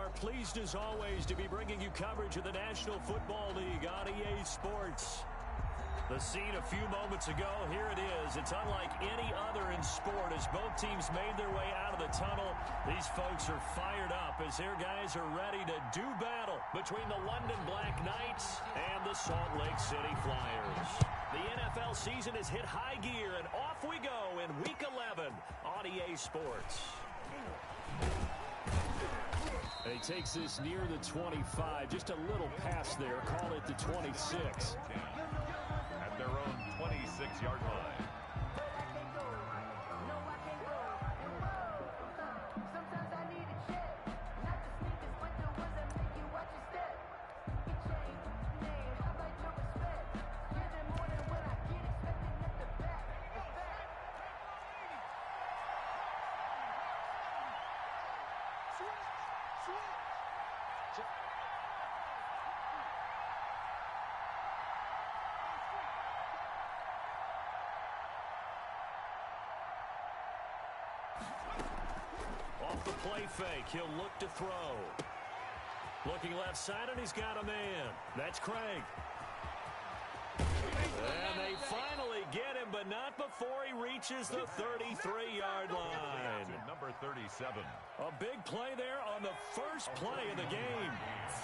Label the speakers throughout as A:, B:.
A: are pleased as always to be bringing you coverage of the National Football League on EA Sports. The scene a few moments ago, here it is. It's unlike any other in sport as both teams made their way out of the tunnel. These folks are fired up as their guys are ready to do battle between the London Black Knights and the Salt Lake City Flyers. The NFL season has hit high gear, and off we go in Week 11 on EA Sports. He takes this near the 25, just a little pass there, call it the 26.
B: At their own 26-yard line.
A: Off the play fake, he'll look to throw. Looking left side, and he's got a man. That's Craig. And they finally get him, but not before he reaches the 33-yard line.
B: Number 37.
A: A big play there on the first play of the game.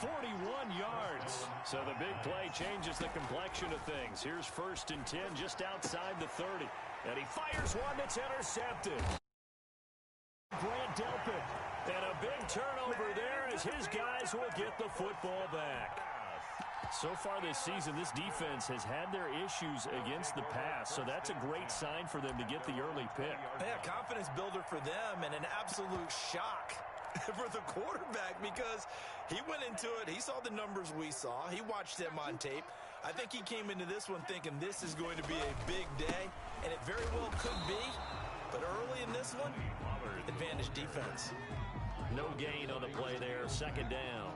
A: 41 yards. So the big play changes the complexion of things. Here's 1st and 10 just outside the 30. And he fires one that's intercepted. Grant Delpit. And a big turnover there as his guys will get the football back. So far this season, this defense has had their issues against the pass, so that's a great sign for them to get the early pick.
C: Yeah, confidence builder for them and an absolute shock for the quarterback because he went into it. He saw the numbers we saw. He watched them on tape. I think he came into this one thinking this is going to be a big day, and it very well could be. But early in this one, advantage defense.
A: No gain on the play there, 2nd down.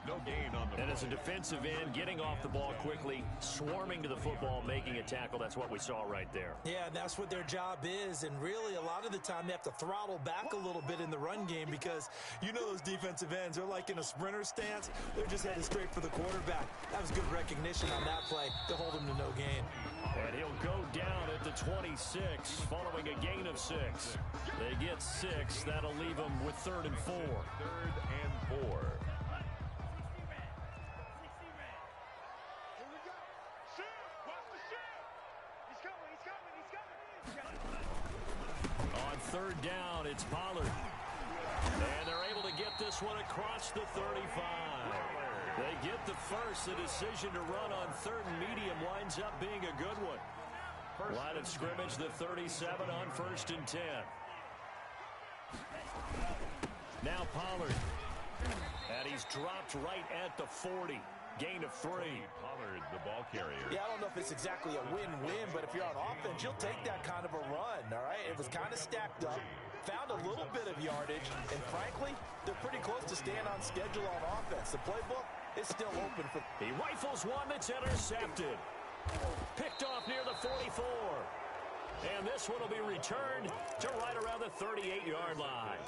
B: No gain on the
A: And as a defensive end, getting off the ball quickly, swarming to the football, making a tackle, that's what we saw right there.
C: Yeah, and that's what their job is, and really a lot of the time they have to throttle back a little bit in the run game because you know those defensive ends, they're like in a sprinter stance. They're just headed straight for the quarterback. That was good recognition on that play to hold him to no gain.
A: And he'll go down at the 26 following a gain of 6. They get 6. That'll leave them with 3rd and 4.
B: 3rd and 4.
A: On 3rd down, it's Pollard. And they're able to get this one across the 35. They get the first. The decision to run on 3rd and medium winds up being a good one. Line of scrimmage, the 37 on 1st and 10. Now Pollard. And he's dropped right at the 40. Gain of 3.
B: Pollard, the ball carrier.
C: Yeah, I don't know if it's exactly a win-win, but if you're on offense, you'll take that kind of a run, all right? It was kind of stacked up, found a little bit of yardage, and frankly, they're pretty close to staying on schedule on offense. The playbook is still open for...
A: He rifles one that's intercepted. Picked off near the 44. And this one will be returned to right around the 38-yard line.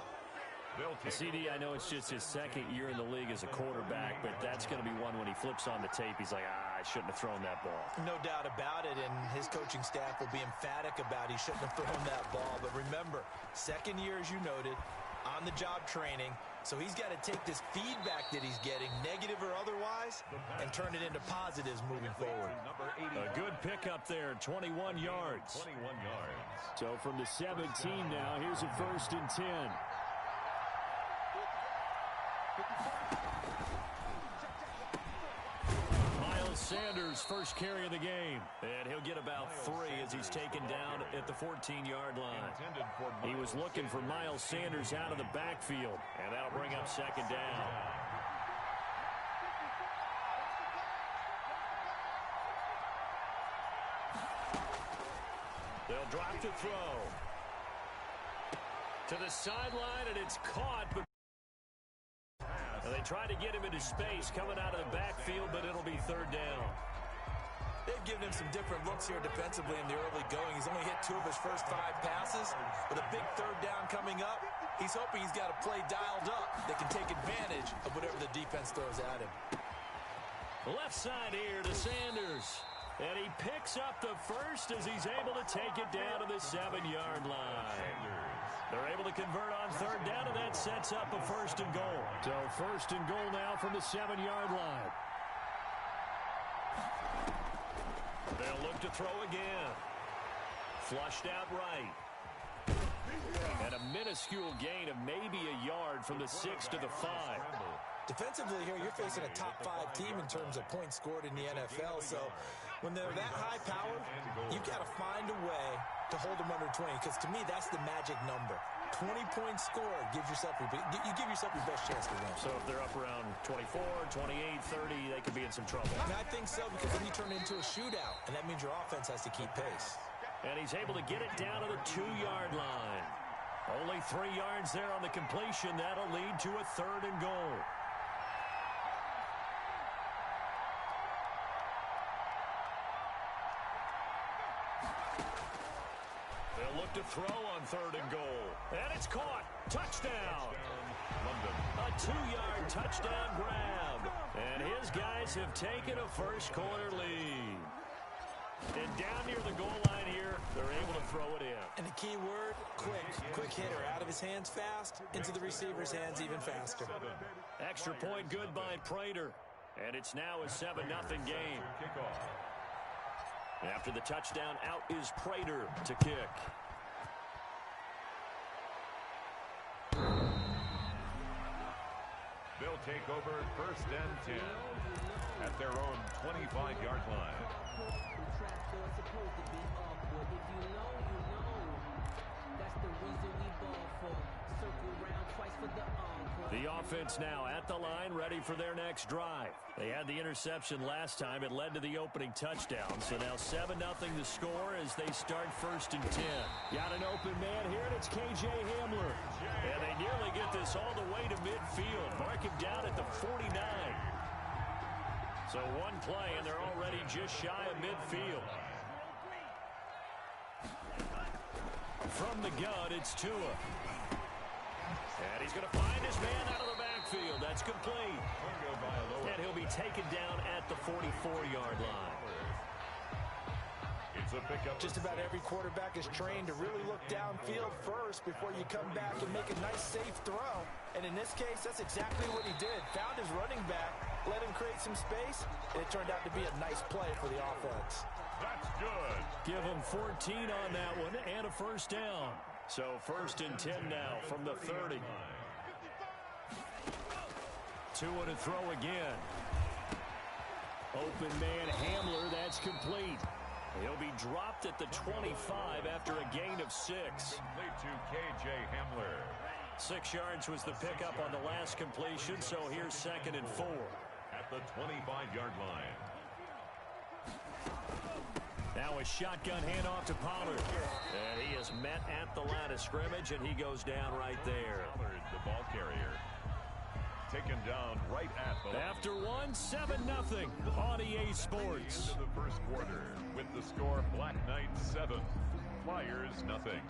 A: CD, I know it's just his 2nd year in the league as a quarterback, but that's going to be one when he flips on the tape, he's like, I shouldn't have thrown that ball.
C: No doubt about it, and his coaching staff will be emphatic about he shouldn't have thrown that ball. But remember, 2nd year, as you noted, on-the-job training, so he's got to take this feedback that he's getting, negative or otherwise, and turn it into positives moving forward.
A: A good pickup there, 21 yards.
B: 21 yards.
A: So from the 17 now, here's a 1st and 10. Miles Sanders, first carry of the game. And he'll get about 3 as he's taken down at the 14-yard line. He was looking for Miles Sanders out of the backfield, and that'll bring up 2nd down. They'll drop to throw. To the sideline, and it's caught, but and they try to get him into space coming out of the backfield, but it'll be 3rd down.
C: They've given him some different looks here defensively in the early going. He's only hit 2 of his first 5 passes. With a big third down coming up, he's hoping he's got a play dialed up that can take advantage of whatever the defense throws at him.
A: Left side here to Sanders. And he picks up the first as he's able to take it down to the 7-yard line. They're able to convert on third down, and that sets up a 1st and goal. So 1st and goal now from the 7-yard line. They'll look to throw again. Flushed out right. And a minuscule gain of maybe a yard from the 6 to the 5.
C: Defensively here, you're facing a top 5 team in terms of points scored in the NFL. So when they're that high powered, you've got to find a way to hold them under 20. Because to me, that's the magic number. 20 points scored gives yourself you give yourself your best chance to win.
A: So if they're up around 24, 28, 30, they could be in some trouble.
C: And I think so, because then you turn it into a shootout, and that means your offense has to keep pace.
A: And he's able to get it down to the 2-yard line. Only 3 yards there on the completion. That'll lead to a 3rd and goal. They'll look to throw on 3rd and goal. And it's caught. Touchdown. A 2-yard touchdown grab. And his guys have taken a first-quarter lead. And down near the goal line here, they're able to throw it in.
C: And the key word, quick. Quick hitter. Out of his hands fast, into the receiver's hands even faster.
A: Extra point good by Prater. And it's now a 7-0 game. After the touchdown, out is Prater to kick.
B: They'll take over 1st and 10 at their own 25-yard line.
A: The offense now at the line, ready for their next drive. They had the interception last time. It led to the opening touchdown. So now 7-0 the score as they start 1st and 10. Got an open man here, and it's K.J. Hamler. And they nearly get this all the way to midfield. Mark him down at the 49. So one play, and they're already just shy of midfield. From the gun, it's Tua. And he's going to find his man out of the backfield. That's complete. And he'll be taken down at the 44-yard line.
B: It's a pickup.
C: Just about every quarterback is trained to really look downfield first before you come back and make a nice, safe throw. And in this case, that's exactly what he did. Found his running back, let him create some space, and it turned out to be a nice play for the offense.
B: That's good.
A: Give him 14 on that one and a 1st down. So 1st and 10 now from the 30. Tua to throw again. Open man Hamler, that's complete. He'll be dropped at the 25 after a gain of 6.
B: Complete to K.J. Hamler.
A: 6 yards was the pickup on the last completion, so here's 2nd and 4.
B: At the 25-yard line.
A: Now a shotgun handoff to Pollard. And he is met at the line of scrimmage, and he goes down right there.
B: Pollard, the ball carrier. Taken down right at the
A: After one, 7-0 on EA Sports.
B: Into the 1st quarter with the score Black Knight 7, Flyers nothing.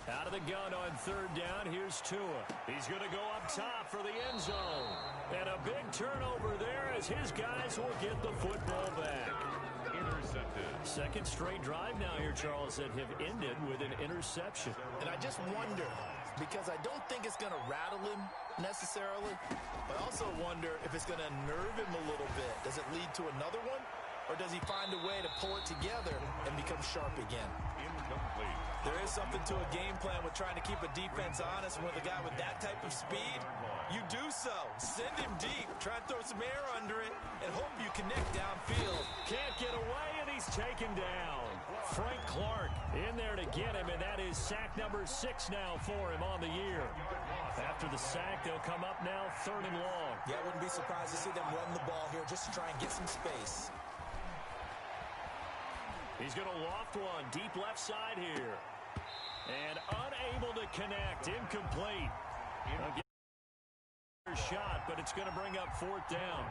A: Out of the gun on 3rd down, here's Tua. He's going to go up top for the end zone. And a big turnover there as his guys will get the football back.
B: Intercepted.
A: 2nd straight drive now here, Charles, that have ended with an interception.
C: And I just wonder, because I don't think it's going to rattle him necessarily, but I also wonder if it's going to nerve him a little bit. Does it lead to another one? Or does he find a way to pull it together and become sharp again?
B: Incomplete.
C: There is something to a game plan with trying to keep a defense honest. With a guy with that type of speed, you do so. Send him deep. Try and throw some air under it and hope you connect downfield.
A: Can't get away, and he's He's taken down. Frank Clark in there to get him, and that is sack number 6 now for him on the year. After the sack, they'll come up now 3rd and long.
C: Yeah, I wouldn't be surprised to see them run the ball here just to try and get some space.
A: He's going to loft one deep left side here. And unable to connect. Incomplete. Shot, but it's going to bring up 4th down.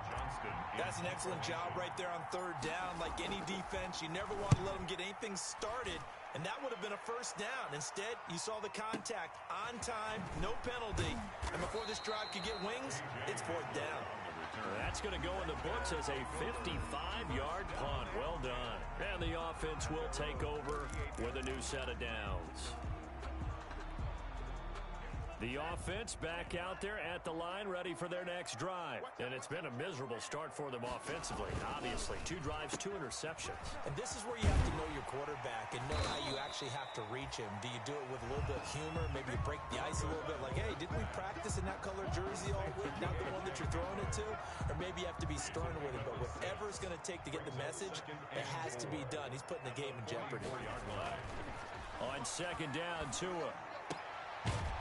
C: That's an excellent job right there on 3rd down. Like any defense, you never want to let them get anything started, and that would have been a 1st down. Instead, you saw the contact on time, no penalty, and before this drive could get wings, it's 4th down.
A: That's going to go in the books as a 55-yard punt. Well done. And the offense will take over with a new set of downs. The offense back out there at the line, ready for their next drive. And it's been a miserable start for them offensively, obviously. 2 drives, 2 interceptions.
C: And this is where you have to know your quarterback and know how you actually have to reach him. Do you do it with a little bit of humor, maybe break the ice a little bit, like, hey, didn't we practice in that color jersey all week, not the one that you're throwing it to? Or maybe you have to be stern with it, but whatever it's going to take to get the message, it has to be done. He's putting the game in jeopardy.
A: On 2nd down, Tua.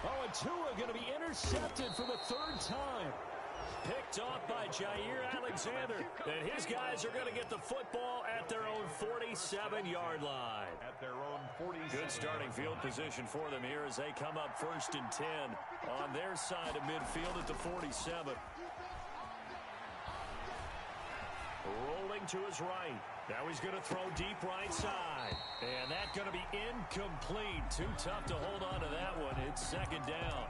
A: Oh, and Tua going to be intercepted for the 3rd time. Picked off by Jair Alexander. And his guys are going to get the football at their own 47-yard line.
B: At their own 47.
A: Good starting field position for them here as they come up 1st and 10 on their side of midfield at the 47. Rolling to his right. Now he's going to throw deep right side. And that's going to be incomplete. Too tough to hold on to that one. It's 2nd down.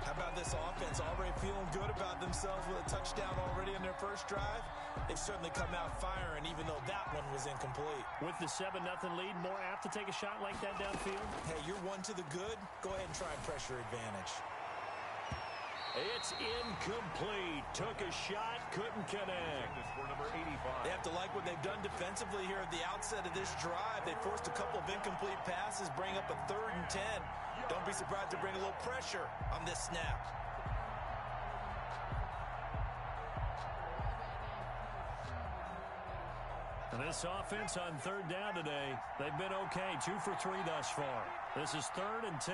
C: How about this offense already feeling good about themselves with a touchdown already in their 1st drive? They've certainly come out firing, even though that one was incomplete.
A: With the 7-0 lead, more apt to take a shot like that downfield?
C: Hey, you're 1 to the good. Go ahead and try and pressure advantage.
A: It's incomplete. Took a shot, couldn't connect.
C: They have to like what they've done defensively here at the outset of this drive. They forced a couple of incomplete passes, bring up a 3rd and 10. Don't be surprised to bring a little pressure on this snap.
A: And this offense on 3rd down today, they've been okay. 2 for 3 thus far. This is 3rd and 10.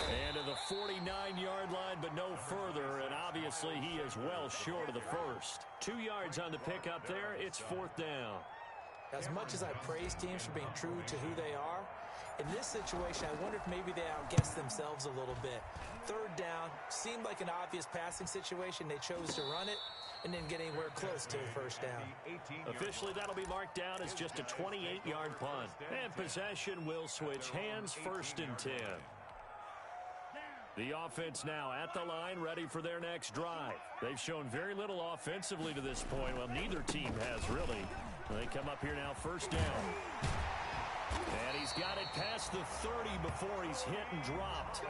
A: And to the 49-yard line, but no further. And obviously, he is well short of the 1st. 2 yards on the pickup there. It's 4th down.
C: As much as I praise teams for being true to who they are, in this situation, I wonder if maybe they outguessed themselves a little bit. 3rd down, seemed like an obvious passing situation. They chose to run it and didn't get anywhere close to the 1st down.
A: Officially, that'll be marked down as just a 28-yard punt. And possession will switch hands, 1st and 10. The offense now at the line, ready for their next drive. They've shown very little offensively to this point. Well, neither team has really. They come up here now, 1st down. And he's got it past the 30 before he's hit and dropped.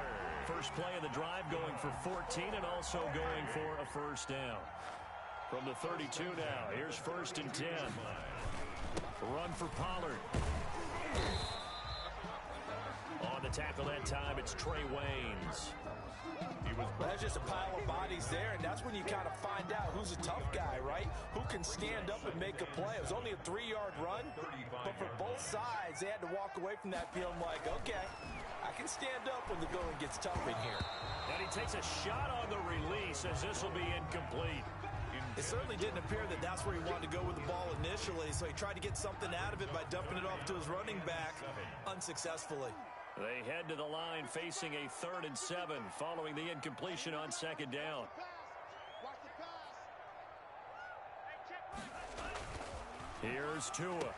A: First play of the drive going for 14 and also going for a 1st down. From the 32 now, here's 1st and 10. Run for Pollard. On the tackle that time, it's Trey Waynes.
C: That's just a pile of bodies there, and that's when you kind of find out who's a tough guy, right? Who can stand up and make a play. It was only a 3-yard run, but for both sides, they had to walk away from that field like, okay, I can stand up when the going gets tough in here.
A: And he takes a shot on the release as this will be incomplete.
C: It certainly didn't appear that that's where he wanted to go with the ball initially, so he tried to get something out of it by dumping it off to his running back unsuccessfully.
A: They head to the line facing a 3rd and 7 following the incompletion on 2nd down. Here's Tua.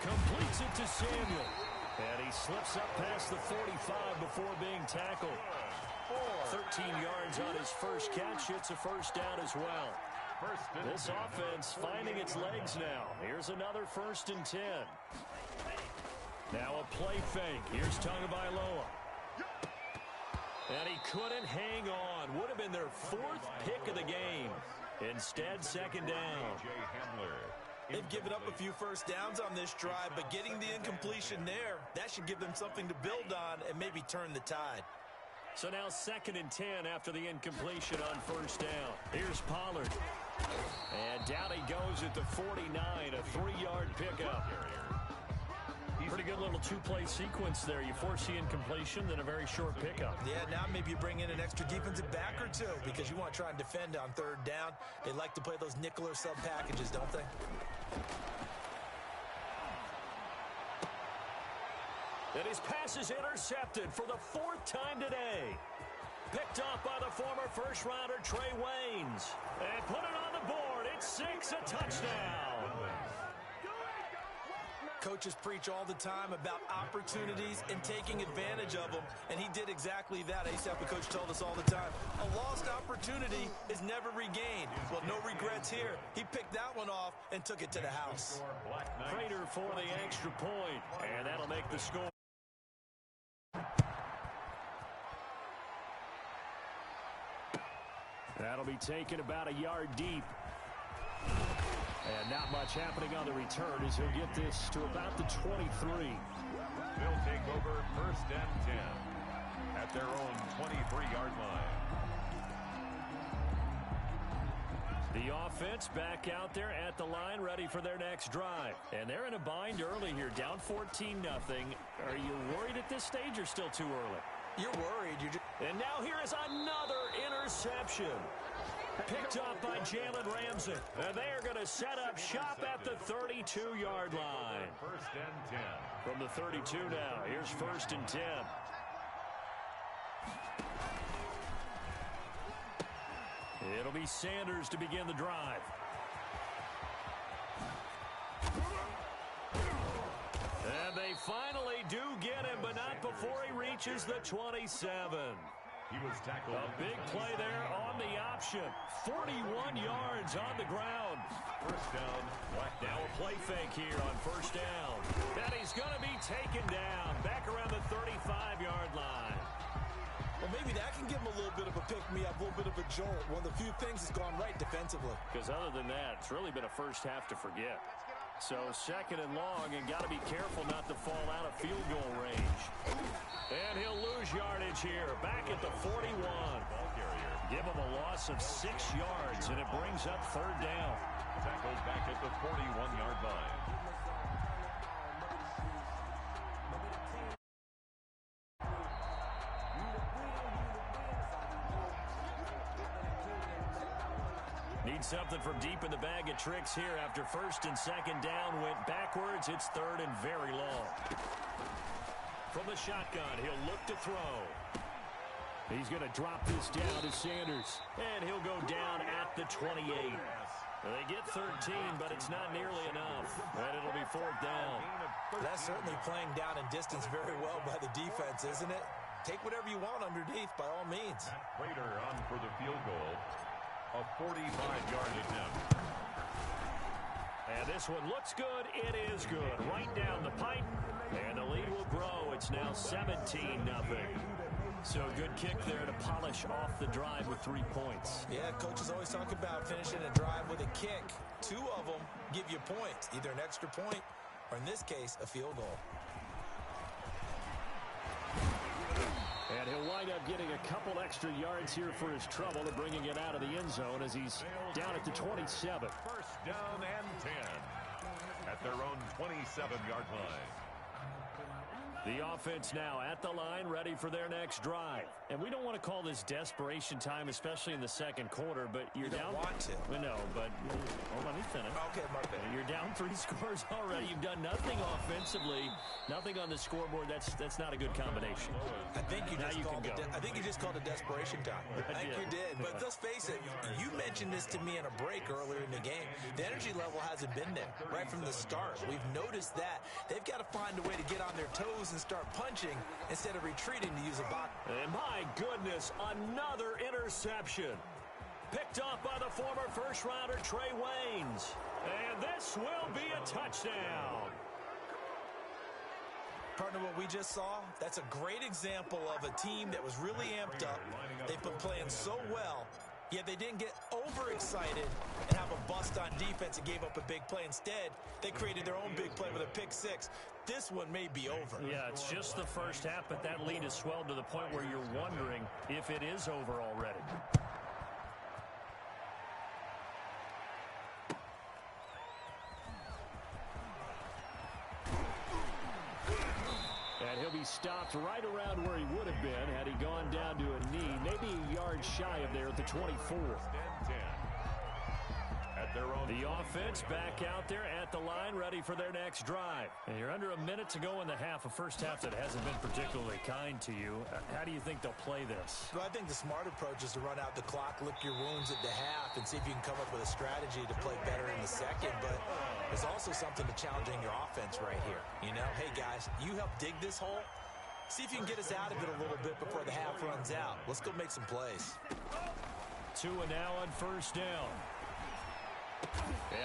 A: Completes it to Samuel. And he slips up past the 45 before being tackled. 13 yards on his first catch. It's a 1st down as well. This offense finding its legs now. Here's another 1st and 10. Now a play fake. Here's Tagovailoa. And he couldn't hang on. Would have been their 4th pick of the game. Instead, 2nd down.
C: They've given up a few 1st downs on this drive, but getting the incompletion there, that should give them something to build on and maybe turn the tide.
A: So now 2nd and 10 after the incompletion on first down. Here's Pollard. And down he goes at the 49, a 3-yard pickup. Pretty good little two-play sequence there. You force the incompletion, then a very short pickup.
C: Yeah, now maybe you bring in an extra defensive back or two because you want to try and defend on 3rd down. They like to play those nickel or sub packages, don't they?
A: And his pass is intercepted for the 4th time today. Picked up by the former first-rounder Trey Waynes. And put it on the board. It's 6, a touchdown.
C: Coaches preach all the time about opportunities and taking advantage of them, and he did exactly that. ASAP, the coach, told us all the time, a lost opportunity is never regained. Well, no regrets here. He picked that one off and took it to the house.
A: Prater for the extra point, and that'll make the score. That'll be taken about a yard deep. And not much happening on the return as he'll get this to about the 23.
B: They'll take over 1st and 10 at their own 23-yard line.
A: The offense back out there at the line, ready for their next drive. And they're in a bind early here, down 14-0. Are you worried at this stage or still too early?
C: You're worried.
A: And now here is another interception. Picked up by Jalen Ramsey. And they are going to set up shop at the 32-yard line.
B: 1st and 10.
A: From the 32 now, here's 1st and 10. It'll be Sanders to begin the drive. And they finally do get him, but not before he reaches the 27.
B: He was tackled.
A: A big play there on the option. 41 yards on the ground.
B: 1st down.
A: Now a play fake here on 1st down. And he's going to be taken down back around the 35-yard line.
C: Well, maybe that can give him a little bit of a pick-me-up, a little bit of a jolt. One of the few things that's gone right defensively.
A: Because other than that, it's really been a first half to forget. So 2nd and long, and got to be careful not to fall out of field goal range. And he'll lose yardage here, back at the 41. Give him a loss of 6 yards, and it brings up 3rd down.
B: Tackled back at the 41-yard line.
A: Need something from deep in the bag of tricks here after 1st and 2nd down went backwards. It's 3rd and very long. From the shotgun, he'll look to throw. He's going to drop this down to Sanders. And he'll go down at the 28. They get 13, but it's not nearly enough. And it'll be 4th down.
C: That's certainly playing down in distance very well by the defense, isn't it? Take whatever you want underneath by all means.
B: Prater on for the field goal. A 45-yard attempt.
A: And this one looks good. It is good. Right down the pipe. And the lead will grow. It's now 17-0. So a good kick there to polish off the drive with 3 points.
C: Yeah, coaches always talk about finishing a drive with a kick. 2 of them give you points, either an extra point or, in this case, a field goal.
A: And he'll wind up getting a couple extra yards here for his trouble and bringing it out of the end zone as he's down at the 27.
B: 1st down and 10 at their own 27-yard line.
A: The offense now at the line, ready for their next drive. And we don't want to call this desperation time, especially in the 2nd quarter, but you're down.
C: You don't want to.
A: No, but hold on, let me finish.
C: Okay, my bad.
A: You're down 3 scores already. You've done nothing offensively, nothing on the scoreboard. That's not a good combination.
C: I think you just called it. I think you just called it desperation time. I think you did. But let's face it, you mentioned this to me in a break earlier in the game. The energy level hasn't been there right from the start. We've noticed that. They've got to find a way to get on their toes and start punching instead of retreating to use a box.
A: And my goodness, another interception. Picked off by the former first-rounder Trey Waynes. And this will be a touchdown.
C: Partner, what we just saw, that's a great example of a team that was really amped up. They've been playing so well, Yeah, they didn't get overexcited and have a bust on defense and gave up a big play. Instead, they created their own big play with a pick six. This one may be over.
A: Yeah, it's just the first half, but that lead has swelled to the point where you're wondering if it is over already. And he'll be stopped right around where he would have been had he gone down to a knee, maybe a yard shy of there at the 24. The offense back out there at the line, ready for their next drive. And you're under a minute to go in the half, a first half that hasn't been particularly kind to you. How do you think they'll play this?
C: Well, I think the smart approach is to run out the clock, lick your wounds at the half, and see if you can come up with a strategy to play better in the second. But there's also something to challenging your offense right here. You know, hey, guys, you help dig this hole. See if you can get us out of it a little bit before the half runs out. Let's go make some plays.
A: 2 and now on first down.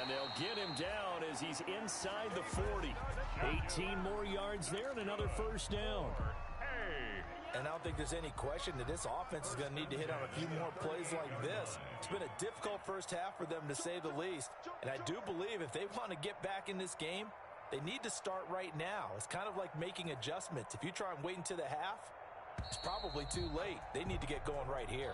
A: And they'll get him down as he's inside the 40. 18 more yards there and another first down.
C: And I don't think there's any question that this offense is going to need to hit on a few more plays like this. It's been a difficult first half for them, to say the least. And I do believe if they want to get back in this game, they need to start right now. It's kind of like making adjustments. If you try and wait until the half, it's probably too late. They need to get going right here.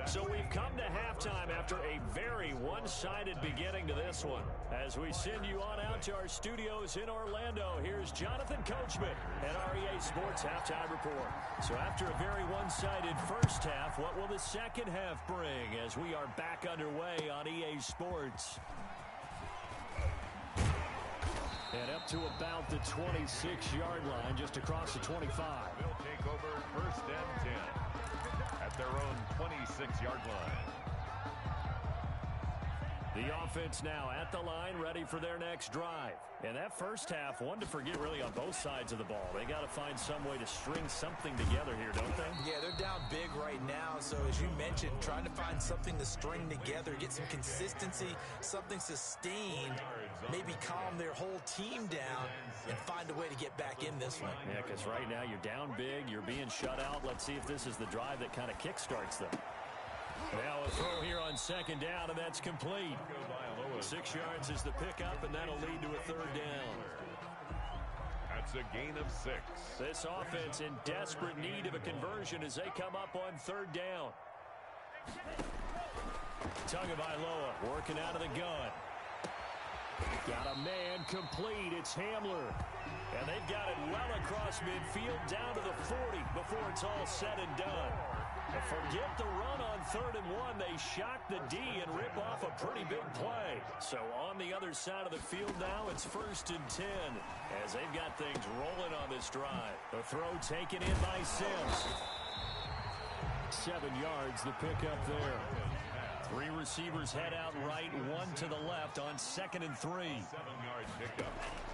A: So we've come to halftime after a very one-sided beginning to this one. As we send you on out to our studios in Orlando, here's Jonathan Coachman at REA Sports Halftime Report. So after a very one-sided first half, what will the second half bring as we are back underway on EA Sports? And up to about the 26-yard line, just across the 25.
B: They'll take over first and 10 at their own 26-yard line.
A: The offense now at the line, ready for their next drive. And that first half, one to forget really on both sides of the ball. They got to find some way to string something together here, don't they?
C: Yeah, they're down big right now. So as you mentioned, trying to find something to string together, get some consistency, something sustained, maybe calm their whole team down and find a way to get back in this one.
A: Yeah, because right now you're down big, you're being shut out. Let's see if this is the drive that kind of kickstarts them. Now a throw here on second down, and that's complete. 6 yards is the pickup, and that'll lead to a third down.
B: That's a gain of 6.
A: This offense in desperate need of a conversion as they come up on third down. Tagovailoa working out of the gun. Got a man complete. It's Hamler. And they've got it well across midfield down to the 40 before it's all said and done. But forget the run on 3rd and 1. They shock the D and rip off a pretty big play. So on the other side of the field now, it's 1st and 10 as they've got things rolling on this drive. The throw taken in by Sims. 7 yards, the pickup there. 3 receivers head out right, 1 to the left on 2nd and 3.
B: 7-yard pickup.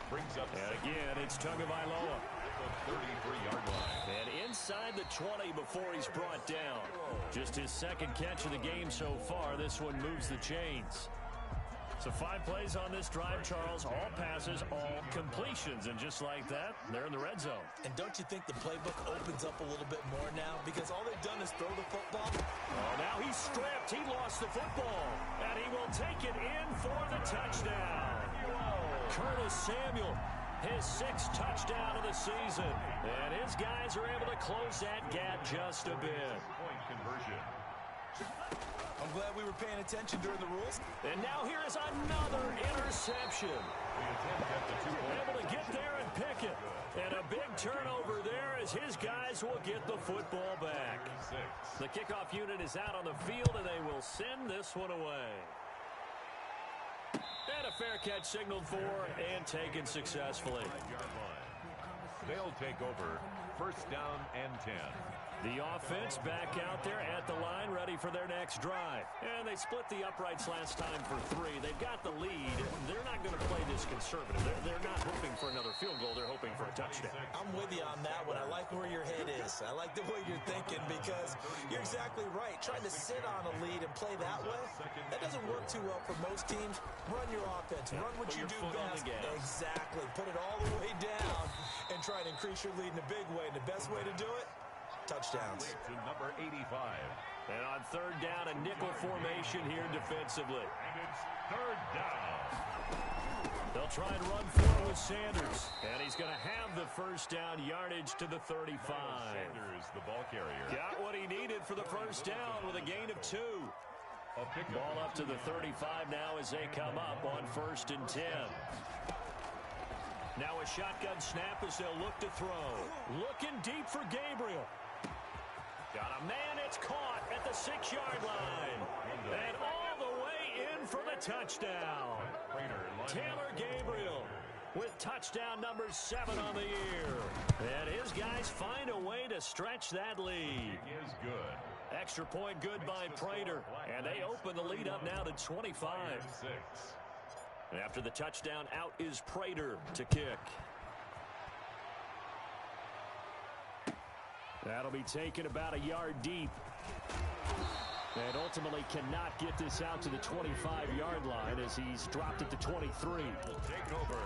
B: Brings up
A: and again, it's Tagovailoa.
B: 33-yard line.
A: And inside the 20 before he's brought down. Just his second catch of the game so far. This one moves the chains. So 5 plays on this drive, Charles. All passes, all completions. And just like that, they're in the red zone.
C: And don't you think the playbook opens up a little bit more now? Because all they've done is throw the football.
A: Oh, now he's stripped. He lost the football. And he will take it in for the touchdown. Curtis Samuel, his 6th touchdown of the season. And his guys are able to close that gap just a bit.
B: Point conversion.
C: I'm glad we were paying attention during the rules.
A: And now here is another interception. Able to get there and pick it. And a big turnover there as his guys will get the football back. The kickoff unit is out on the field, and they will send this one away. And a fair catch signaled for and taken successfully.
B: They'll take over 1st down and 10.
A: The offense back out there at the line, ready for their next drive. And they split the uprights last time for 3. They've got the lead. They're not going to play this conservative. They're not hoping for another field goal. They're hoping for a touchdown.
C: I'm with you on that one. I like where your head is. I like the way you're thinking because you're exactly right. Trying to sit on a lead and play that way, that doesn't work too well for most teams. Run your offense. Run what you do best. Exactly. Put it all the way down and try to increase your lead in a big way. And the best way to do it? Touchdowns.
B: To number 85.
A: And on third down, a nickel formation here defensively.
B: And it's third down.
A: They'll try and run for it with Sanders. And he's going to have the first down yardage to the 35.
B: Sanders, the ball carrier.
A: Got what he needed for the first down with a gain of 2. Ball up to the 35 now as they come up on 1st and 10. Now a shotgun snap as they'll look to throw. Looking deep for Gabriel. Got a man, it's caught at the 6-yard line. And all the way in for the touchdown. Taylor Gabriel with touchdown number 7 on the year. And his guys find a way to stretch that lead.
B: Is good.
A: Extra point good by Prater. And they open the lead up now to 25. And after the touchdown, out is Prater to kick. That'll be taken about a yard deep. And ultimately cannot get this out to the 25-yard line as he's dropped it to 23.
B: Take over.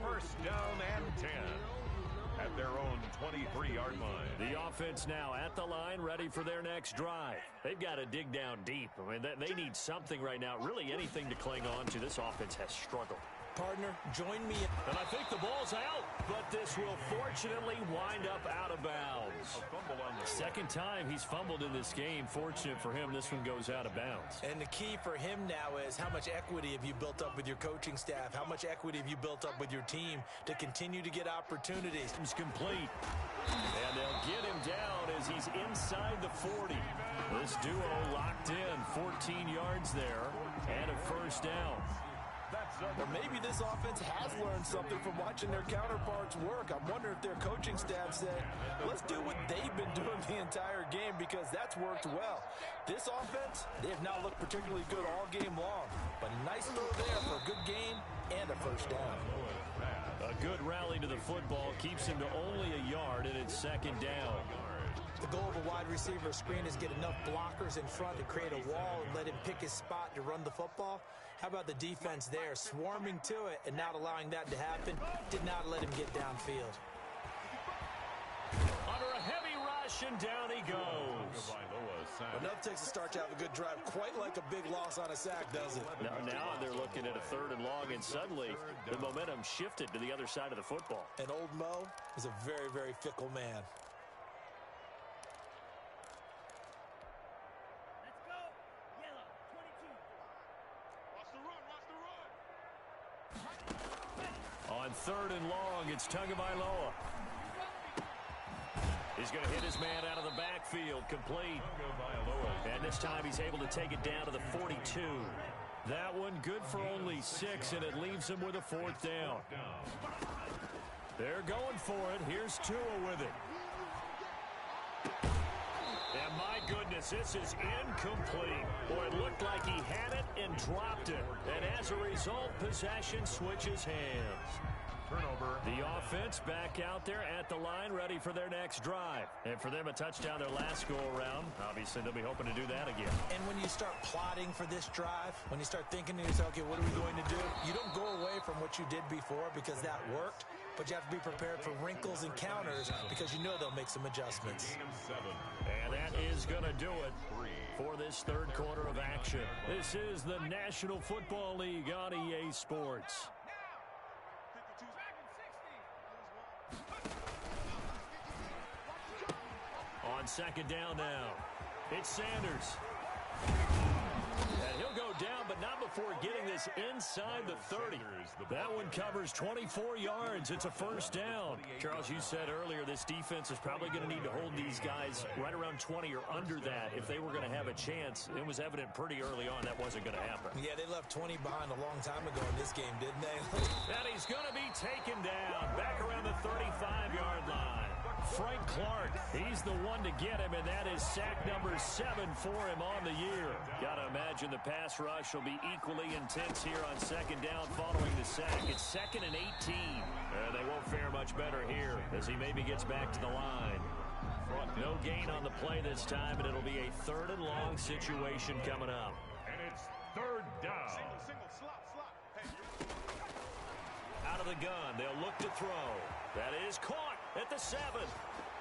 B: First down and 10 at their own 23-yard line.
A: The offense now at the line, ready for their next drive. They've got to dig down deep. I mean, they need something right now, really anything to cling on to. This offense has struggled.
C: Partner, join me.
A: And I think the ball's out, but this will fortunately wind up out of bounds. Second time he's fumbled in this game. Fortunate for him, this one goes out of bounds.
C: And the key for him now is how much equity have you built up with your coaching staff? How much equity have you built up with your team to continue to get opportunities?
A: It's complete. And they'll get him down as he's inside the 40. This duo locked in, 14 yards there, and a first down.
C: Or maybe this offense has learned something from watching their counterparts work. I'm wondering if their coaching staff said, let's do what they've been doing the entire game because that's worked well. This offense, they have not looked particularly good all game long. But nice throw there for a good gain and a first down.
A: A good rally to the football keeps him to only a yard, and it's second down.
C: The goal of a wide receiver screen is get enough blockers in front to create a wall and let him pick his spot to run the football. How about the defense there, swarming to it and not allowing that to happen? Did not let him get downfield.
A: Under a heavy rush, and down he goes.
C: Enough takes a start to have a good drive, quite like a big loss on a sack, does it?
A: Now they're looking at a 3rd and long, and suddenly the momentum shifted to the other side of the football.
C: And old Mo is a very, very fickle man.
A: On 3rd and long, it's Tagovailoa. He's going to hit his man out of the backfield, complete. And this time he's able to take it down to the 42. That one good for only 6, and it leaves him with a 4th down. They're going for it. Here's Tua with it. And my goodness, this is incomplete. Boy, it looked like he had it and dropped it. And as a result, possession switches hands.
B: Turnover.
A: The offense back out there at the line, ready for their next drive. And for them, a touchdown their last go-around. Obviously, they'll be hoping to do that again.
C: And when you start plotting for this drive, when you start thinking to yourself, okay, what are we going to do? You don't go away from what you did before because that worked. But you have to be prepared for wrinkles and counters because you know they'll make some adjustments.
A: And that is going to do it for this 3rd quarter of action. This is the National Football League on EA Sports. On 2nd down now, it's Sanders. And he'll go down, but not before getting this inside the 30. That one covers 24 yards. It's a first down. Charles, you said earlier this defense is probably going to need to hold these guys right around 20 or under that if they were going to have a chance. It was evident pretty early on that wasn't going to happen.
C: Yeah, they left 20 behind a long time ago in this game, didn't they?
A: And he's going to be taken down back around the 35-yard line. Frank Clark, he's the one to get him, and that is sack number 7 for him on the year. Got to imagine the pass rush will be equally intense here on 2nd down following the sack. It's 2nd and 18. They won't fare much better here as he maybe gets back to the line. No gain on the play this time, and it'll be a 3rd and long situation coming up.
B: And it's 3rd down.
A: Out of the gun, they'll look to throw. That is caught at the 7.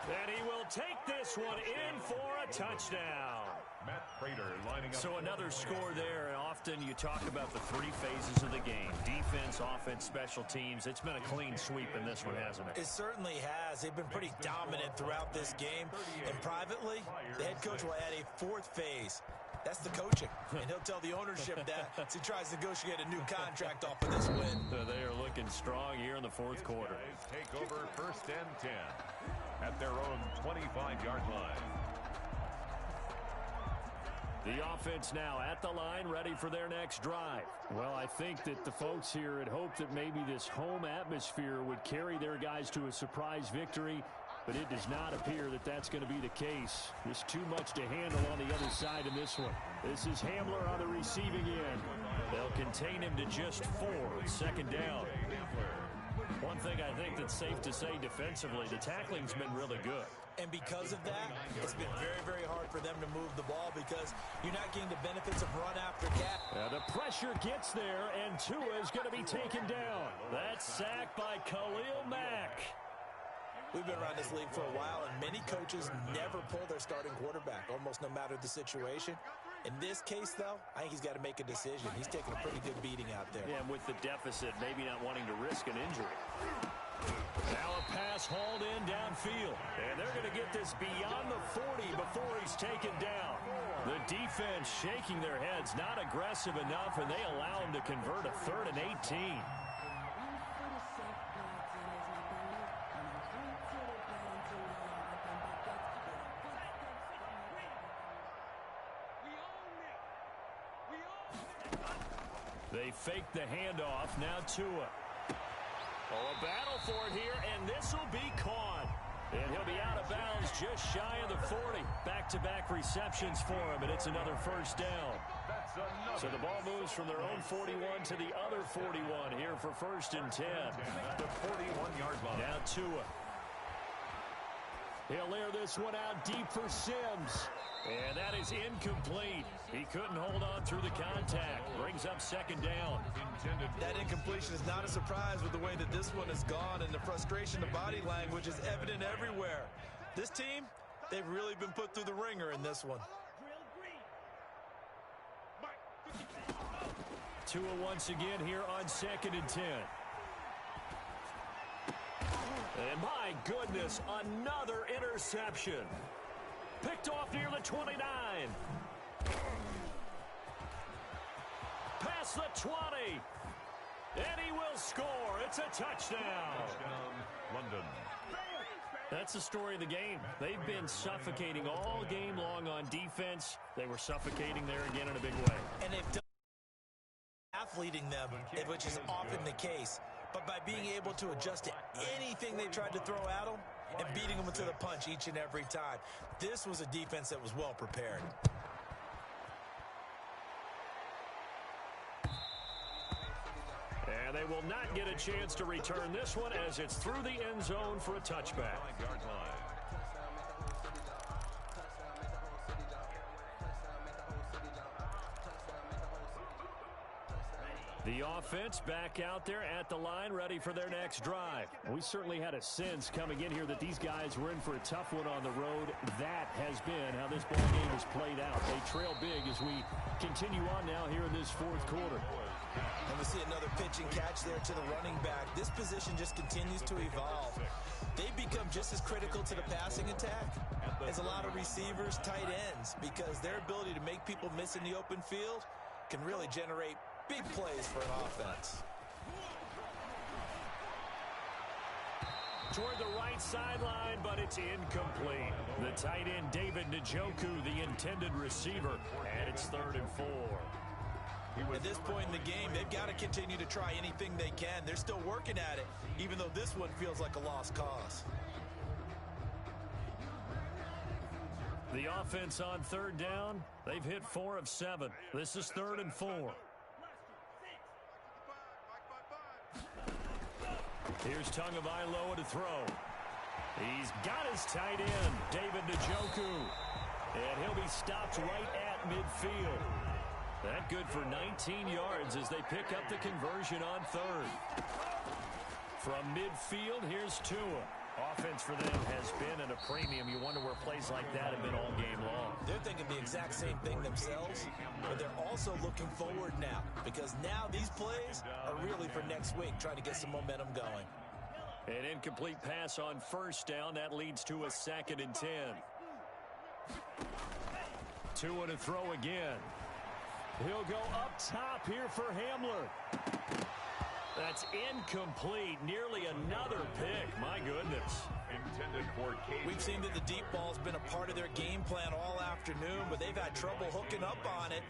A: And he will take this one in for a touchdown.
B: Prater lining up.
A: So another score there, and often you talk about the three phases of the game: defense, offense, special teams. It's been a clean sweep in this one, hasn't it?
C: It certainly has. They've been pretty dominant throughout this game. And privately, the head coach will add a fourth phase. That's the coaching. And he'll tell the ownership that as he tries to negotiate a new contract off of this win.
A: They are looking strong here in the fourth quarter.
B: Take over 1st and 10 at their own 25-yard line.
A: The offense now at the line, ready for their next drive. Well, I think that the folks here had hoped that maybe this home atmosphere would carry their guys to a surprise victory, but it does not appear that that's going to be the case. There's too much to handle on the other side in this one. This is Hamler on the receiving end. They'll contain him to just 4, 2nd down. One thing I think that's safe to say defensively, the tackling's been really good.
C: And because of that, it's been very, very hard for them to move the ball because you're not getting the benefits of run after catch.
A: The pressure gets there, and Tua is going to be taken down. That's sacked by Khalil Mack.
C: We've been around this league for a while, and many coaches never pull their starting quarterback, almost no matter the situation. In this case, though, I think he's got to make a decision. He's taking a pretty good beating out there.
A: Yeah, and with the deficit, maybe not wanting to risk an injury. Now a pass hauled in downfield. And they're going to get this beyond the 40 before he's taken down. The defense shaking their heads, not aggressive enough, and they allow him to convert a 3rd and 18. They fake the handoff. Now Tua. Oh, a battle for it here, and this will be caught. And he'll be out of bounds just shy of the 40. Back-to-back receptions for him, and it's another 1st down. So the ball moves from their own 41 to the other 41 here for 1st and 10.
B: The 41-yard line.
A: Now Tua. He'll air this one out deep for Sims. And that is incomplete. He couldn't hold on through the contact. Brings up 2nd down.
C: That incompletion is not a surprise with the way that this one has gone, and the frustration of body language is evident everywhere. This team, they've really been put through the ringer in this one.
A: Tua once again here on 2nd and 10. And my goodness, another interception. Picked off near the 29. Past the 20. And he will score. It's a touchdown.
B: London.
A: That's the story of the game. They've been suffocating all game long on defense. They were suffocating there again in a big way.
C: And they've done athleting them, which is often the case. But by being able to adjust to anything they tried to throw at them and beating them to the punch each and every time. This was a defense that was well prepared.
A: And they will not get a chance to return this one as it's through the end zone for a touchback.
B: 5-yard line.
A: The offense back out there at the line, ready for their next drive. We certainly had a sense coming in here that these guys were in for a tough one on the road. That has been how this ball game has played out. They trail big as we continue on now here in this 4th quarter.
C: And we see another pitch and catch there to the running back. This position just continues to evolve. They become just as critical to the passing attack as a lot of receivers, tight ends, because their ability to make people miss in the open field can really generate big plays for an offense.
A: Toward the right sideline, but it's incomplete. The tight end, David Njoku, the intended receiver, and it's 3rd and 4.
C: At this point in the game, they've got to continue to try anything they can. They're still working at it, even though this one feels like a lost cause.
A: The offense on 3rd down, they've hit 4 of 7. This is 3rd and 4. Here's Tagovailoa to throw. He's got his tight end, David Njoku. And he'll be stopped right at midfield. That good for 19 yards as they pick up the conversion on 3rd. From midfield, here's Tua. Offense for them has been at a premium. You wonder where plays like that have been all game long.
C: They're thinking the exact same thing themselves, but they're also looking forward now because now these plays are really for next week, trying to get some momentum going.
A: An incomplete pass on first down. That leads to a 2nd and 10. 2 and a throw again. He'll go up top here for Hamler. That's incomplete. Nearly another pick. My goodness.
B: Intended for Cajun.
C: We've seen that the deep ball's been a part of their game plan all afternoon, but they've had trouble hooking up on it,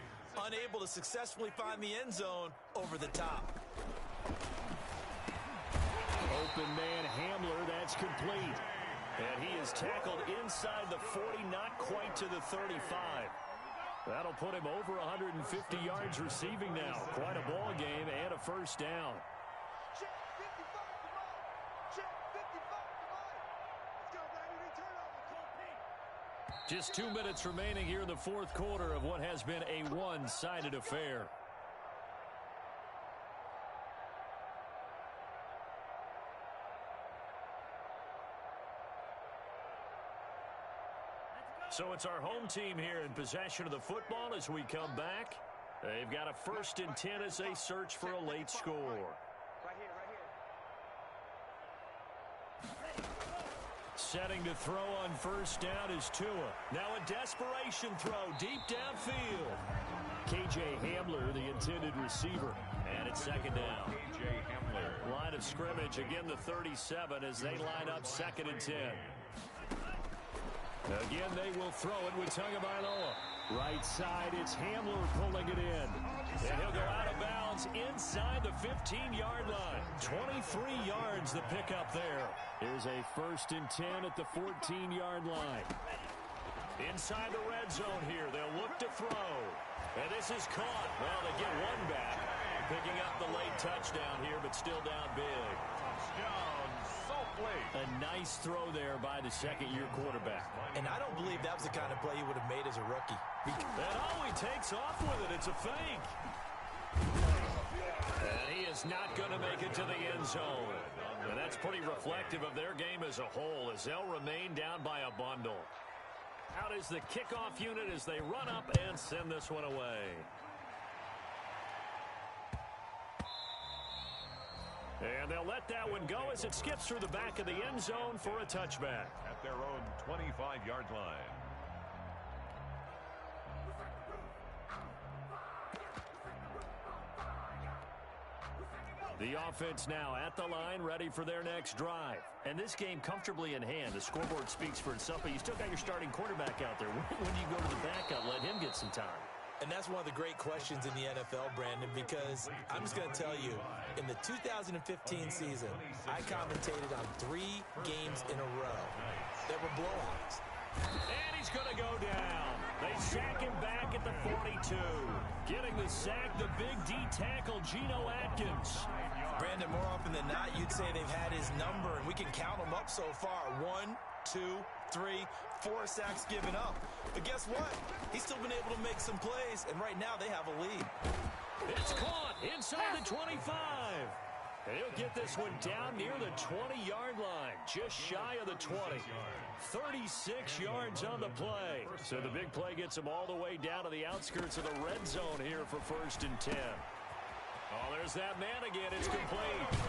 C: unable to successfully find the end zone over the top.
A: Open man Hamler, that's complete. And he is tackled inside the 40, not quite to the 35. That'll put him over 150 yards receiving now. Quite a ball game and a first down. Just 2 minutes remaining here in the fourth quarter of what has been a one-sided affair. So it's our home team here in possession of the football as we come back. They've got a 1st and 10 as they search for a late score.
D: Right here.
A: Setting to throw on first down is Tua. Now a desperation throw deep downfield. K.J. Hamler, the intended receiver. And it's 2nd down.
B: K.J. Hamler.
A: Line of scrimmage, again the 37 as they line up 2nd and 10. Again, they will throw it with Tagovailoa. Right side, it's Hamler pulling it in. And he'll go out of bounds inside the 15-yard line. 23 yards the pickup there. Here's a 1st and 10 at the 14-yard line. Inside the red zone here, they'll look to throw. And this is caught. Well, they get one back. Picking up the late touchdown here, but still down big.
B: Touchdown, Salt Lake.
A: A nice throw there by the 2nd-year quarterback.
C: And I don't believe that was the kind of play he would have made as a rookie.
A: And he takes off with it. It's a fake. And he is not going to make it to the end zone. And that's pretty reflective of their game as a whole as they'll remain down by a bundle. Out is the kickoff unit as they run up and send this one away. And they'll let that one go as it skips through the back of the end zone for a touchback.
B: At their own 25-yard line.
A: The offense now at the line, ready for their next drive. And this game comfortably in hand. The scoreboard speaks for itself, but you still got your starting quarterback out there. When do you go to the backup, let him get some time?
C: And that's one of the great questions in the NFL, Brandon, because I'm just going to tell you, in the 2015 season, I commentated on 3 games in a row that were blowouts.
A: And he's going to go down. They sack him back at the 42. Getting the sack, the big D tackle, Geno Atkins.
C: Brandon, more often than not, you'd say they've had his number, and we can count them up so far. 1, 2, 3, 4 sacks given up. But guess what? He's still been able to make some plays, and right now they have a lead.
A: It's caught inside the 25. And he'll get this one down near the 20-yard line, just shy of the 20. 36 yards on the play. So the big play gets him all the way down to the outskirts of the red zone here for 1st and 10. Oh, there's that man again. It's complete.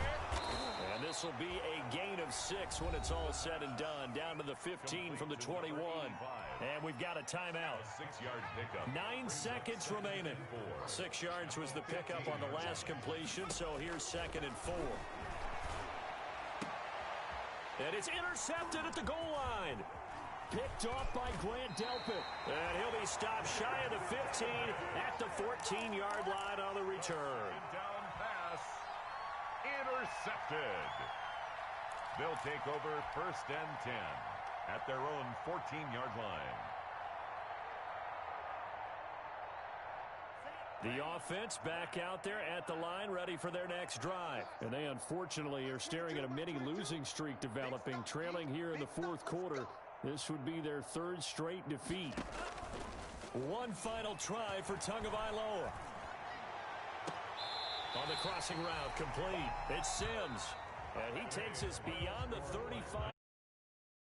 A: And this will be a gain of 6 when it's all said and done. Down to the 15 from the 21. And we've got a timeout.
B: 6-yard pickup.
A: 9 seconds remaining. 6 yards was the pickup on the last completion, so here's 2nd and 4. And it's intercepted at the goal line. Picked off by Grant Delpit. And he'll be stopped shy of the 15 at the 14-yard line on the return.
B: Down pass. Intercepted. They'll take over 1st and 10 at their own 14-yard line.
A: The offense back out there at the line, ready for their next drive. And they unfortunately are staring at a mini losing streak developing, trailing here in the fourth quarter. This would be their 3rd straight defeat. One final try for Tagovailoa. On the crossing route, complete. It's Sims. And he takes us beyond the 35.